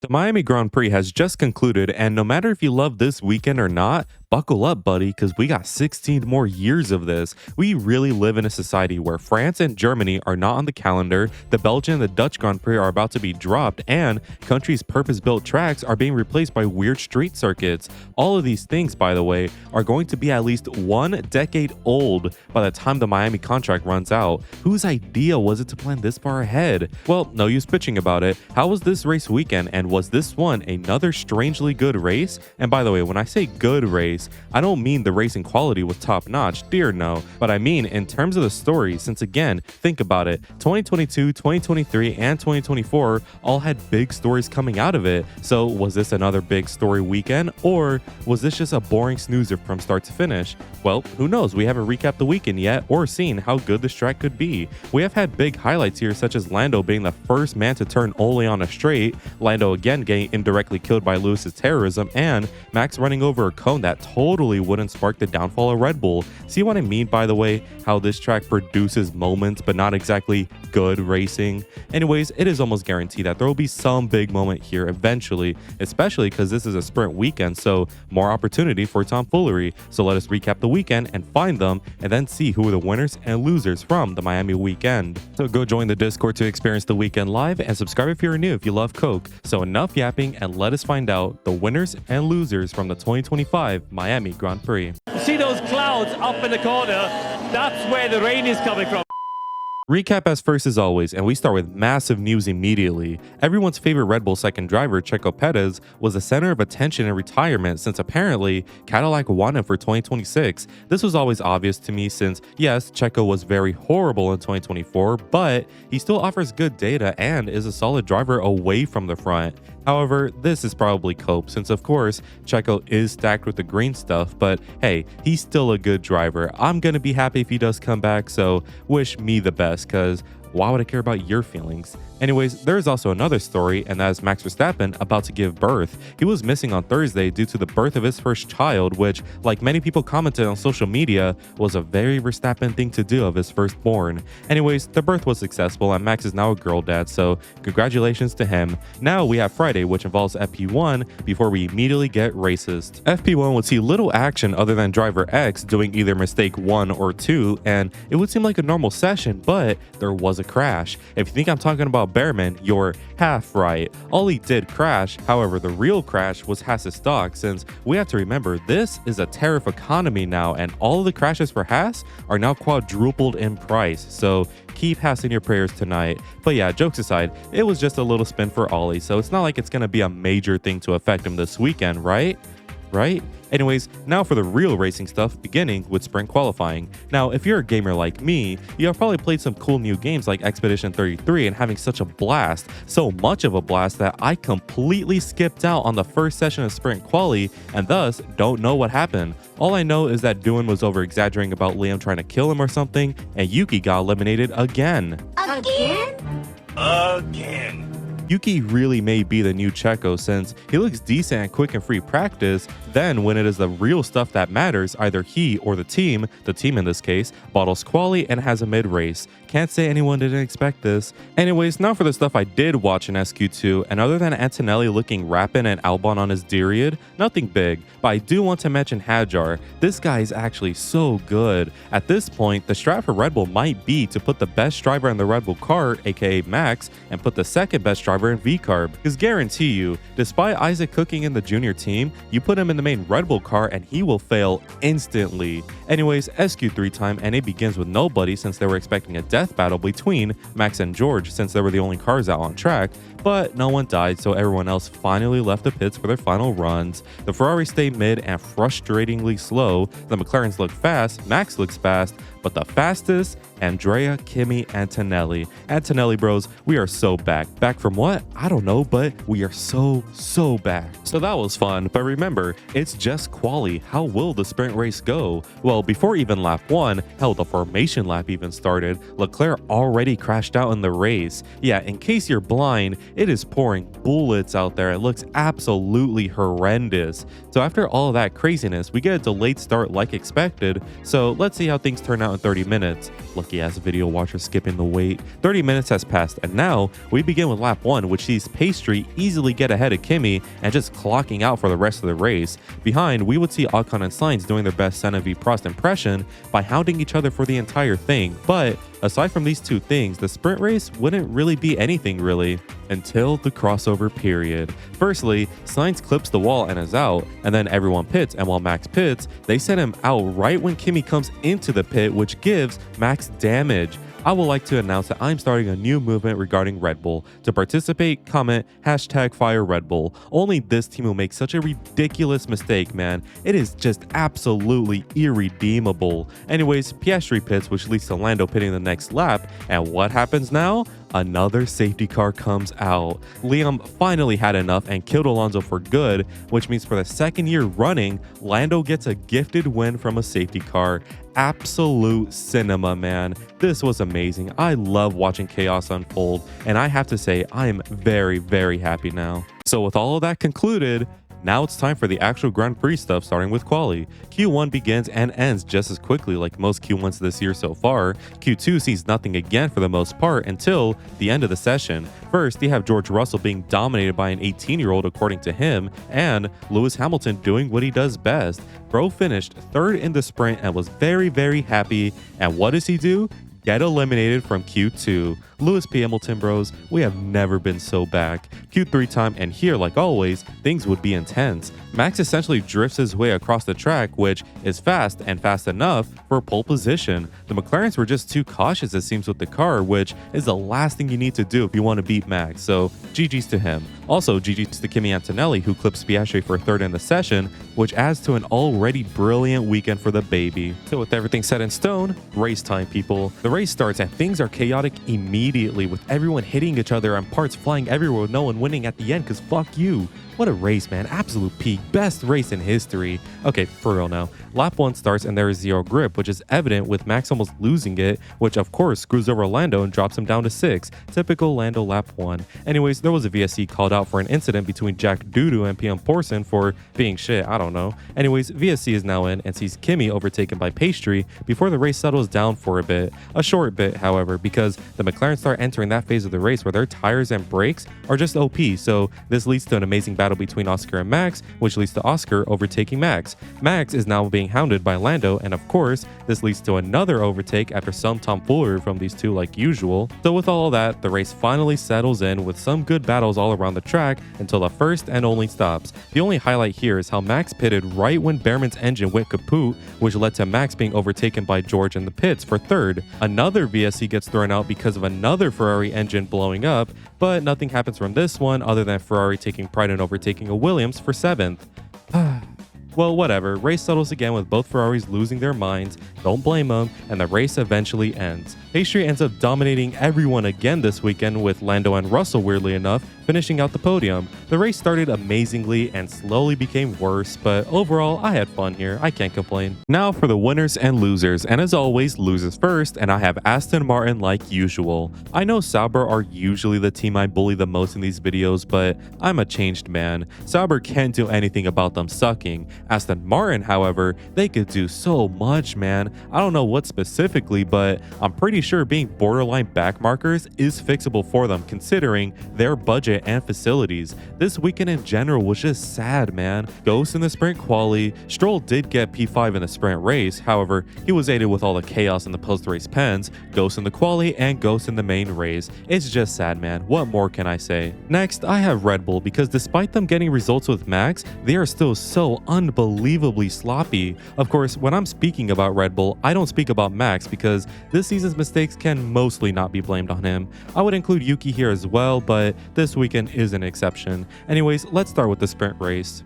The Miami Grand Prix has just concluded, and no matter if you love this weekend or not, buckle up, buddy, because we got 16 more years of this. We really live in a society where France and Germany are not on the calendar, the Belgian and the Dutch Grand Prix are about to be dropped, and countries' purpose built tracks are being replaced by weird street circuits. All of these things, by the way, are going to be at least 1 decade old by the time the Miami contract runs out. Whose idea was it to plan this far ahead? Well, no use bitching about it. How was this race weekend, and was this one another strangely good race? And by the way, when I say good race, I don't mean the racing quality was top notch, dear no, but I mean in terms of the story, since again, think about it, 2022, 2023, and 2024 all had big stories coming out of it. So was this another big story weekend, or was this just a boring snoozer from start to finish? Well, who knows? We haven't recapped the weekend yet or seen how good this track could be. We have had big highlights here, such as Lando being the first man to turn only on a straight, Lando again getting indirectly killed by Lewis's terrorism, and Max running over a cone that totally wouldn't spark the downfall of Red Bull. See what I mean, by the way? How this track produces moments, but not exactly good racing. Anyways, it is almost guaranteed that there will be some big moment here eventually, especially because this is a sprint weekend, so more opportunity for tomfoolery. So let us recap the weekend and find them, and then see who are the winners and losers from the Miami weekend. So go join the Discord to experience the weekend live, and subscribe if you're new if you love Coke. So enough yapping, and let us find out the winners and losers from the 2025 Miami Grand Prix. See those clouds up in the corner? That's where the rain is coming from. Recap as first as always, and we start with massive news immediately. Everyone's favorite Red Bull second driver, Checo Perez, was the center of attention in retirement since apparently Cadillac won him for 2026. This was always obvious to me since, yes, Checo was very horrible in 2024, but he still offers good data and is a solid driver away from the front. However, this is probably cope since of course Checo is stacked with the green stuff, but hey, he's still a good driver. I'm gonna be happy if he does come back, so wish me the best, cause why would I care about your feelings? Anyways, there is also another story, and that is Max Verstappen about to give birth. He was missing on Thursday due to the birth of his first child, which, like many people commented on social media, was a very Verstappen thing to do of his firstborn. Anyways, the birth was successful, and Max is now a girl dad, so congratulations to him. Now we have Friday, which involves FP1, before we immediately get racist. FP1 would see little action other than driver X doing either mistake 1 or 2, and it would seem like a normal session, but there was a crash. If you think I'm talking about Behrman, you're half right. All he did crash, however, the real crash was Haas's stock, since we have to remember this is a tariff economy now, and all of the crashes for Haas are now quadrupled in price. So keep Haas in your prayers tonight. But yeah, jokes aside, it was just a little spin for Ollie, so it's not like it's gonna be a major thing to affect him this weekend, right? Anyways, now for the real racing stuff, beginning with sprint qualifying. Now, if you're a gamer like me, you have probably played some cool new games like Expedition 33 and having such a blast, so much of a blast that I completely skipped out on the first session of sprint quali and thus don't know what happened. All I know is that Doohan was over exaggerating about Liam trying to kill him or something, and Yuki got eliminated again. Again. Yuki really may be the new Checo since he looks decent and quick in free practice, then when it is the real stuff that matters, either he or the team in this case, bottles quali and has a mid-race. Can't say anyone didn't expect this. Anyways, now for the stuff I did watch in SQ2, and other than Antonelli looking rapid and Albon on his Diriad, nothing big, but I do want to mention Hadjar. This guy is actually so good. At this point, the strat for Red Bull might be to put the best driver in the Red Bull car, aka Max, and put the second best driver in VCarb. Because guarantee you, despite Isaac cooking in the junior team, you put him in the main Red Bull car and he will fail instantly. Anyways, SQ3 time, and it begins with nobody since they were expecting a death battle between Max and George since they were the only cars out on track, but no one died, so everyone else finally left the pits for their final runs. The Ferrari stayed mid and frustratingly slow, the McLarens look fast, Max looks fast, but the fastest, Andrea, Kimi, Antonelli. Antonelli bros, we are so back. Back from what? I don't know, but we are so back. So that was fun, but remember, it's just quali. How will the sprint race go? Well, before even lap 1, hell, the formation lap even started, Leclerc already crashed out in the race. Yeah, in case you're blind, it is pouring bullets out there. It looks absolutely horrendous. So after all of that craziness, we get a delayed start like expected. So let's see how things turn out in 30 minutes. Lucky ass video watcher skipping the wait. 30 minutes has passed, and now we begin with lap 1, which sees Pastry easily get ahead of Comeeee and just clocking out for the rest of the race. Behind, we would see Ocon and Sainz doing their best Senna v Prost impression by hounding each other for the entire thing. But aside from these two things, the sprint race wouldn't really be anything really until the crossover period. Firstly, Sainz clips the wall and is out, and then everyone pits, and while Max pits, they set him out right when Comeeee comes into the pit, which gives Max damage. I would like to announce that I'm starting a new movement regarding Red Bull. To participate, comment #FireRedBull. Only this team will make such a ridiculous mistake, man. It is just absolutely irredeemable. Anyways, Piastri pits, which leads to Lando pitting the next lap. And what happens now? Another safety car comes out. Liam finally had enough and killed Alonso for good, which means for the second year running, Lando gets a gifted win from a safety car. Absolute cinema, man. This was amazing. I love watching chaos unfold, and I have to say, I am very, very happy now. So with all of that concluded, now it's time for the actual Grand Prix stuff, starting with quali. Q1 begins and ends just as quickly like most Q1s this year so far. Q2 sees nothing again for the most part until the end of the session. First, you have George Russell being dominated by an 18-year-old according to him, and Lewis Hamilton doing what he does best. Bro finished third in the sprint and was very, very happy. And what does he do? Get eliminated from Q2. Lewis P. Hamilton bros, we have never been so back. Q3 time, and here, like always, things would be intense. Max essentially drifts his way across the track, which is fast and fast enough for pole position. The McLarens were just too cautious, it seems, with the car, which is the last thing you need to do if you want to beat Max, so GG's to him. Also, GG's to Kimi Antonelli, who clips Piastri for third in the session, which adds to an already brilliant weekend for the baby. So with everything set in stone, race time, people. The race starts and things are chaotic immediately, with everyone hitting each other and parts flying everywhere with no one winning at the end, because fuck you. What a race, man. Absolute peak. Best race in history. Okay, for real now. Lap 1 starts and there is zero grip, which is evident with Max almost losing it, which of course screws over Lando and drops him down to 6. Typical Lando lap 1. Anyways, there was a VSC called out for an incident between Jack Doodoo and PM Porson for being shit, I don't know. Anyways, VSC is now in and sees Comeeee overtaken by Pastry before the race settles down for a bit. A short bit, however, because the McLaren start entering that phase of the race where their tires and brakes are just OP, so this leads to an amazing battle between Oscar and Max, which leads to Oscar overtaking Max. Max is now being hounded by Lando, and of course, this leads to another overtake after some tomfoolery from these two like usual. So with all of that, the race finally settles in with some good battles all around the track until the first and only stops. The only highlight here is how Max pitted right when Behrman's engine went kaput, which led to Max being overtaken by George in the pits for third. Another VSC gets thrown out because of another Ferrari engine blowing up, but nothing happens from this one other than Ferrari taking pride in overtaking a Williams for 7th. Well, whatever. Race settles again with both Ferraris losing their minds. Don't blame them, and the race eventually ends. Pastry ends up dominating everyone again this weekend, with Lando and Russell, weirdly enough, finishing out the podium. The race started amazingly and slowly became worse, but overall, I had fun here. I can't complain. Now for the winners and losers, and as always, losers first, and I have Aston Martin like usual. I know Sauber are usually the team I bully the most in these videos, but I'm a changed man. Sauber can't do anything about them sucking. Aston Martin, however, they could do so much, man. I don't know what specifically, but I'm pretty sure being borderline back markers is fixable for them considering their budget and facilities. This weekend in general was just sad, man. Ghost in the sprint quali. Stroll did get P5 in the sprint race, however, he was aided with all the chaos in the post-race pens. Ghost in the quali and Ghost in the main race. It's just sad, man. What more can I say? Next, I have Red Bull, because despite them getting results with Max, they are still so unbelievably sloppy. Of course, when I'm speaking about Red Bull, I don't speak about Max because this season's mistakes can mostly not be blamed on him. I would include Yuki here as well, but this weekend is an exception. Anyways, let's start with the sprint race.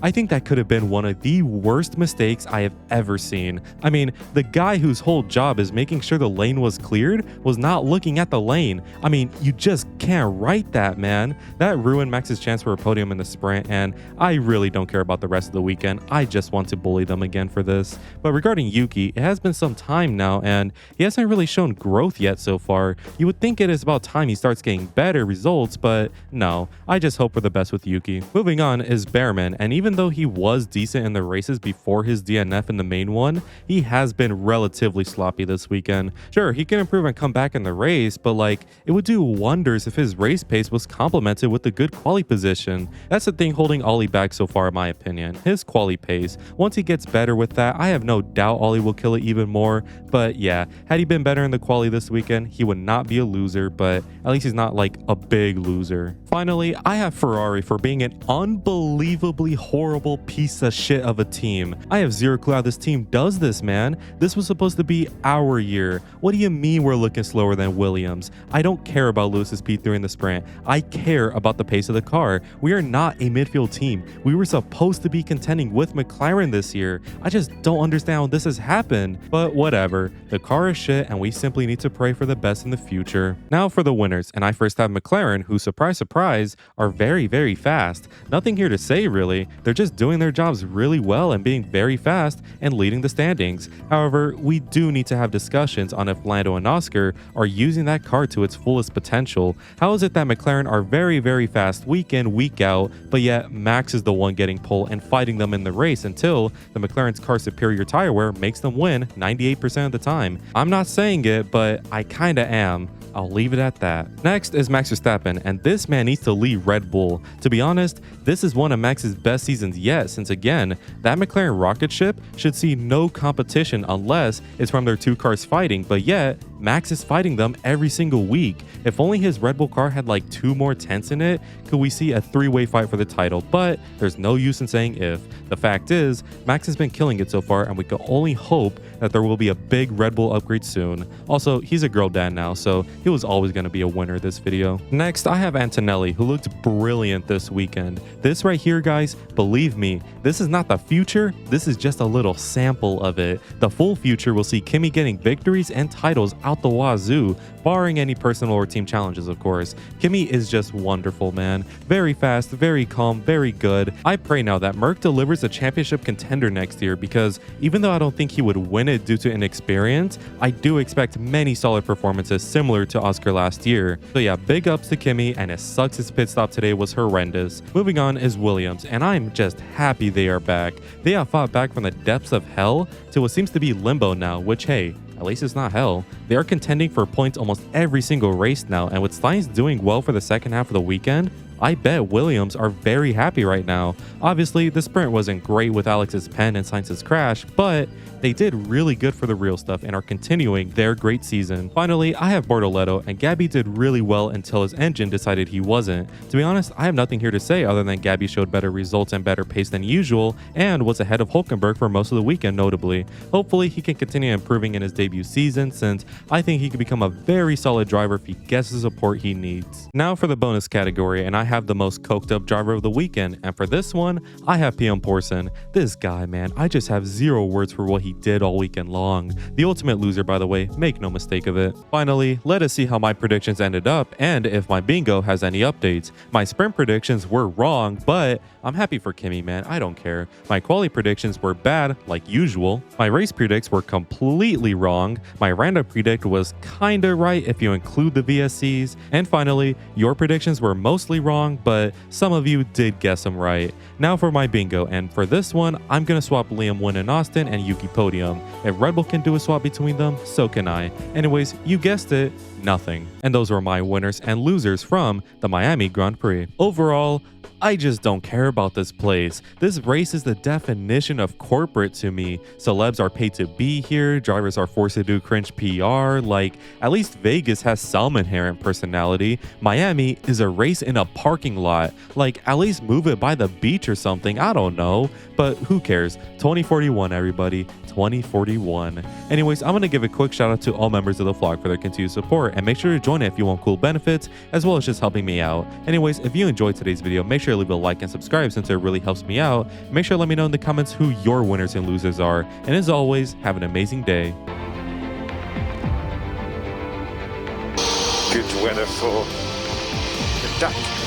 I think that could have been one of the worst mistakes I have ever seen. I mean, the guy whose whole job is making sure the lane was cleared was not looking at the lane. I mean, you just can't write that, man. That ruined Max's chance for a podium in the sprint, and I really don't care about the rest of the weekend. I just want to bully them again for this. But regarding Yuki, it has been some time now, and he hasn't really shown growth yet so far. You would think it is about time he starts getting better results, but no, I just hope for the best with Yuki. Moving on is Behrman, and even though he was decent in the races before his DNF in the main one, he has been relatively sloppy this weekend. Sure, he can improve and come back in the race, but like, it would do wonders if his race pace was complemented with a good quali position. That's the thing holding Ollie back so far in my opinion, his quali pace. Once he gets better with that, I have no doubt Ollie will kill it even more, but yeah, had he been better in the quali this weekend, he would not be a loser, but at least he's not like a big loser. Finally, I have Ferrari for being an unbelievably horrible piece of shit of a team. I have zero clue how this team does this, man. This was supposed to be our year. What do you mean we're looking slower than Williams? I don't care about Lewis's P3 in the sprint. I care about the pace of the car. We are not a midfield team. We were supposed to be contending with McLaren this year. I just don't understand how this has happened. But whatever. The car is shit and we simply need to pray for the best in the future. Now for the winners, and I first have McLaren, who, surprise surprise, are very fast. Nothing here to say really. They're just doing their jobs really well and being very fast and leading the standings. However, we do need to have discussions on if Lando and Oscar are using that car to its fullest potential. How is it that McLaren are very fast week in, week out, but yet Max is the one getting pole and fighting them in the race until the McLaren's car superior tire wear makes them win 98% of the time? I'm not saying it, but I kinda am. I'll leave it at that. Next is Max Verstappen, and this man needs to lead Red Bull. To be honest, this is one of Max's best seasons yet, since again, that McLaren rocket ship should see no competition unless it's from their two cars fighting, but yet, Max is fighting them every single week. If only his Red Bull car had like 2 more tenths in it, could we see a 3-way fight for the title, but there's no use in saying if. The fact is, Max has been killing it so far, and we can only hope that there will be a big Red Bull upgrade soon. Also, he's a girl dad now, so he was always going to be a winner this video. Next, I have Antonelli, who looked brilliant this weekend. This right here, guys, believe me, this is not the future, this is just a little sample of it. The full future will see Kimi getting victories and titles out the wazoo, barring any personal or team challenges, of course. Kimi is just wonderful, man. Very fast, very calm, very good. I pray now that Merc delivers a championship contender next year, because even though I don't think he would win it due to inexperience, I do expect many solid performances similar to Oscar last year. So yeah, big ups to Kimi, and it sucks his pit stop today was horrendous. Moving on is Williams, and I'm just happy they are back. They have fought back from the depths of hell to what seems to be limbo now, which hey, at least it's not hell. They are contending for points almost every single race now, and with Steins doing well for the second half of the weekend, I bet Williams are very happy right now. Obviously, the sprint wasn't great with Alex's pen and Sainz's crash, but they did really good for the real stuff and are continuing their great season. Finally, I have Bortoleto, and Gabby did really well until his engine decided he wasn't. To be honest, I have nothing here to say other than Gabby showed better results and better pace than usual, and was ahead of Hulkenberg for most of the weekend notably. Hopefully, he can continue improving in his debut season, since I think he could become a very solid driver if he gets the support he needs. Now for the bonus category, and I have the most coked up driver of the weekend, and for this one, I have PM Porson. This guy, man, I just have zero words for what he did all weekend long. The ultimate loser, by the way, make no mistake of it. Finally, let us see how my predictions ended up and if my bingo has any updates. My sprint predictions were wrong, but I'm happy for Kimi, man, I don't care. My quali predictions were bad, like usual. My race predicts were completely wrong. My random predict was kinda right if you include the VSCs. And finally, your predictions were mostly wrong, but some of you did guess them right. Now for my bingo, and for this one, I'm gonna swap Liam win in Austin and Yuki podium. If Red Bull can do a swap between them, so can I. Anyways, you guessed it, nothing. And those were my winners and losers from the Miami Grand Prix. Overall, I just don't care about this place. This race is the definition of corporate to me. Celebs are paid to be here, drivers are forced to do cringe PR, like, at least Vegas has some inherent personality. Miami is a race in a parking lot. Like, at least move it by the beach or something, I don't know. But who cares? 2041, everybody. 2041. Anyways, I'm going to give a quick shout out to all members of the vlog for their continued support, and make sure to join it if you want cool benefits as well as just helping me out. Anyways, if you enjoyed today's video, make sure to leave a like and subscribe since it really helps me out. Make sure to let me know in the comments who your winners and losers are, and as always, have an amazing day. Good weather for the duck.